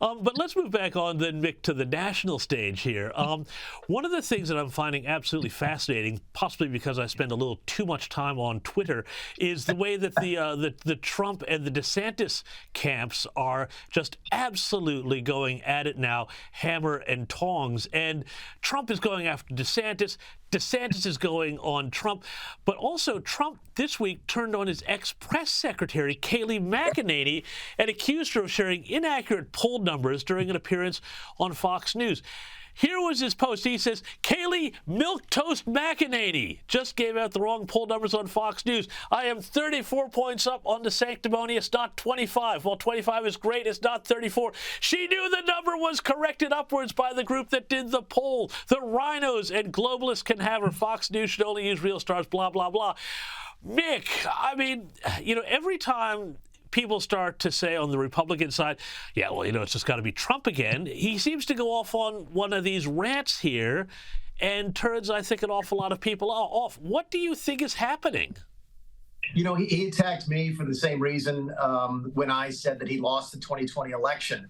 But let's move back on then, Mick, to the national stage here. One of the things that I'm finding absolutely fascinating, possibly because I spend a little too much time on Twitter, is the way that the Trump and the DeSantis camps are just absolutely going at it now, hammer and tongs. And Trump is going after DeSantis. DeSantis is going on Trump, but also Trump this week turned on his ex-press secretary, Kayleigh McEnany, and accused her of sharing inaccurate poll numbers during an appearance on Fox News. Here was his post. He says, Kayleigh Milquetoast McEnany just gave out the wrong poll numbers on Fox News. I am 34 points up on the sanctimonious, not 25. Well, 25 is great. It's not 34. She knew the number was corrected upwards by the group that did the poll. The rhinos and globalists can have her. Fox News should only use real stars, blah, blah, blah. Mick, I mean, every time people start to say on the Republican side, yeah, well, it's just got to be Trump again, he seems to go off on one of these rants here and turns, I think, an awful lot of people off. What do you think is happening? He attacked me for the same reason when I said that he lost the 2020 election.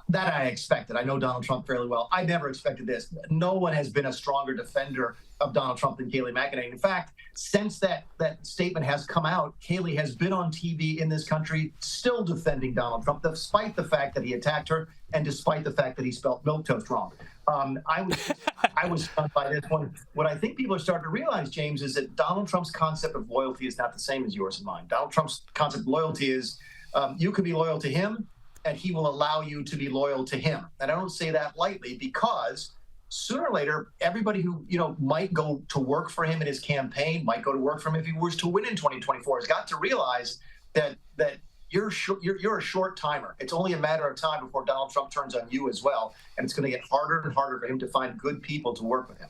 That I expected. I know Donald Trump fairly well. I never expected this. No one has been a stronger defender of Donald Trump than Kayleigh McEnany. In fact, since that statement has come out, Kayleigh has been on TV in this country still defending Donald Trump, despite the fact that he attacked her and despite the fact that he spelled milquetoast wrong. I was stunned by this one. What I think people are starting to realize, James, is that Donald Trump's concept of loyalty is not the same as yours and mine. Donald Trump's concept of loyalty is you can be loyal to him, and he will allow you to be loyal to him. And I don't say that lightly, because sooner or later, everybody who might go to work for him in his campaign, might go to work for him if he was to win in 2024, has got to realize that you're a short timer. It's only a matter of time before Donald Trump turns on you as well, and it's going to get harder and harder for him to find good people to work with him.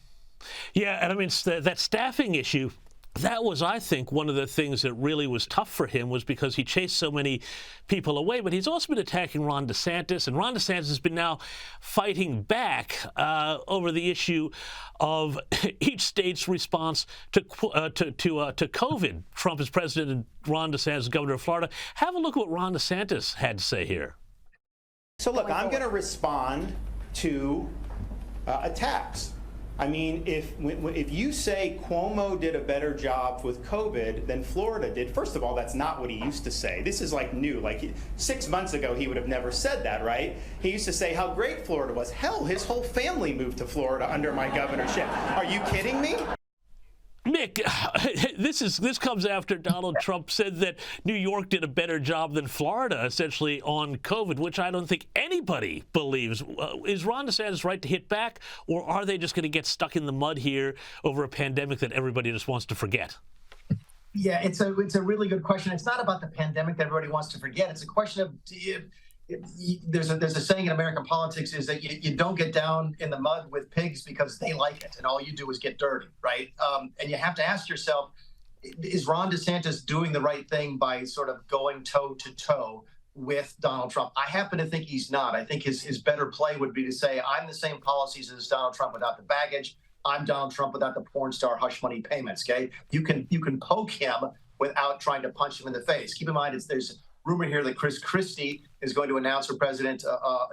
Yeah, and I mean, that staffing issue, that was, I think, one of the things that really was tough for him, was because he chased so many people away. But he's also been attacking Ron DeSantis, and Ron DeSantis has been now fighting back over the issue of each state's response to COVID. Trump is president and Ron DeSantis is governor of Florida. Have a look at what Ron DeSantis had to say here. So look, I'm going to respond to attacks. I mean, if you say Cuomo did a better job with COVID than Florida did, first of all, that's not what he used to say. This is like new. Like 6 months ago, he would have never said that, right? He used to say how great Florida was. Hell, his whole family moved to Florida under my governorship. Are you kidding me? Mick, this comes after Donald Trump said that New York did a better job than Florida, essentially, on COVID, which I don't think anybody believes. Is Ron DeSantis right to hit back, or are they just going to get stuck in the mud here over a pandemic that everybody just wants to forget? Yeah, it's a really good question. It's not about the pandemic that everybody wants to forget. It's a question of there's a saying in American politics is that you don't get down in the mud with pigs because they like it, and all you do is get dirty, right? And you have to ask yourself, is Ron DeSantis doing the right thing by sort of going toe-to-toe with Donald Trump? I happen to think he's not. I think his better play would be to say, I'm the same policies as Donald Trump without the baggage. I'm Donald Trump without the porn star hush money payments, okay? You can poke him without trying to punch him in the face. Keep in mind, there's rumor here that Chris Christie is going to announce for president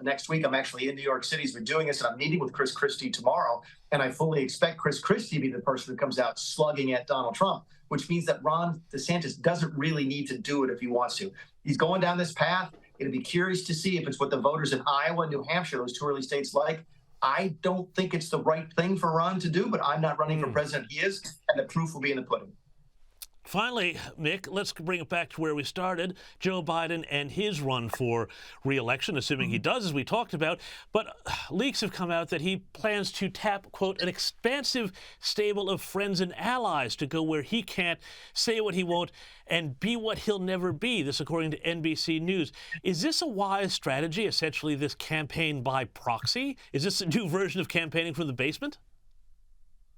next week. I'm actually in New York City as we're doing this, and I'm meeting with Chris Christie tomorrow. And I fully expect Chris Christie to be the person who comes out slugging at Donald Trump, which means that Ron DeSantis doesn't really need to do it if he wants to. He's going down this path. It'll be curious to see if it's what the voters in Iowa and New Hampshire, those two early states, like. I don't think it's the right thing for Ron to do, but I'm not running for president. He is, and the proof will be in the pudding. Finally, Mick, let's bring it back to where we started. Joe Biden and his run for re-election, assuming he does, as we talked about. But leaks have come out that he plans to tap, quote, an expansive stable of friends and allies to go where he can't, say what he won't, and be what he'll never be. This, according to NBC News. Is this a wise strategy, essentially this campaign by proxy? Is this a new version of campaigning from the basement?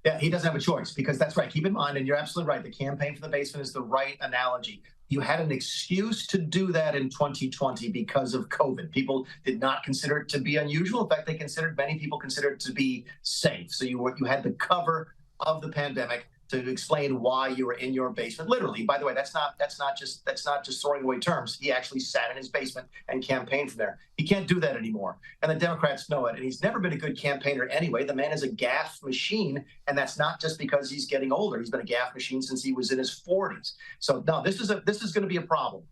Yeah, he doesn't have a choice, because that's right. Keep in mind, and you're absolutely right, the campaign from the basement is the right analogy. You had an excuse to do that in 2020 because of COVID. People did not consider it to be unusual. In fact, many people considered it to be safe. So you had the cover of the pandemic to explain why you were in your basement. Literally, by the way, that's not just throwing away terms. He actually sat in his basement and campaigned from there. He can't do that anymore, and the Democrats know it. And he's never been a good campaigner anyway. The man is a gaffe machine, and that's not just because he's getting older. He's been a gaffe machine since he was in his 40s. So no, this is going to be a problem.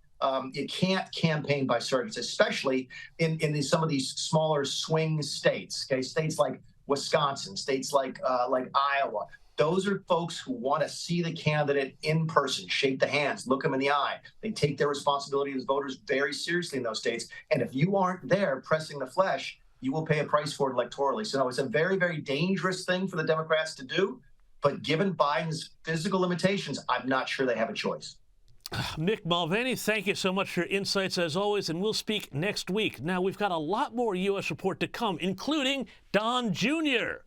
You can't campaign by surrogates, especially in some of these smaller swing states. Okay, states like Wisconsin, states like Iowa. Those are folks who want to see the candidate in person, shake the hands, look them in the eye. They take their responsibility as voters very seriously in those states. And if you aren't there pressing the flesh, you will pay a price for it electorally. So no, it's a very, very dangerous thing for the Democrats to do. But given Biden's physical limitations, I'm not sure they have a choice. Mick Mulvaney, thank you so much for your insights as always, and we'll speak next week. Now, we've got a lot more U.S. report to come, including Don Jr.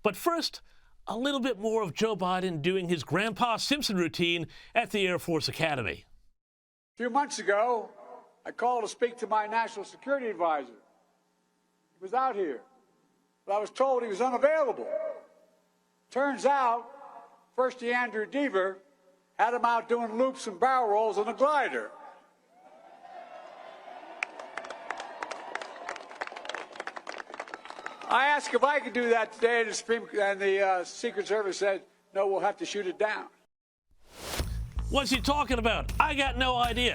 But first, a little bit more of Joe Biden doing his Grandpa Simpson routine at the Air Force Academy. A few months ago, I called to speak to my national security advisor. He was out here, but I was told he was unavailable. Turns out, First Andrew Deaver had him out doing loops and barrel rolls on a glider. I asked if I could do that today, and the Secret Service said, no, we'll have to shoot it down. What's he talking about? I got no idea.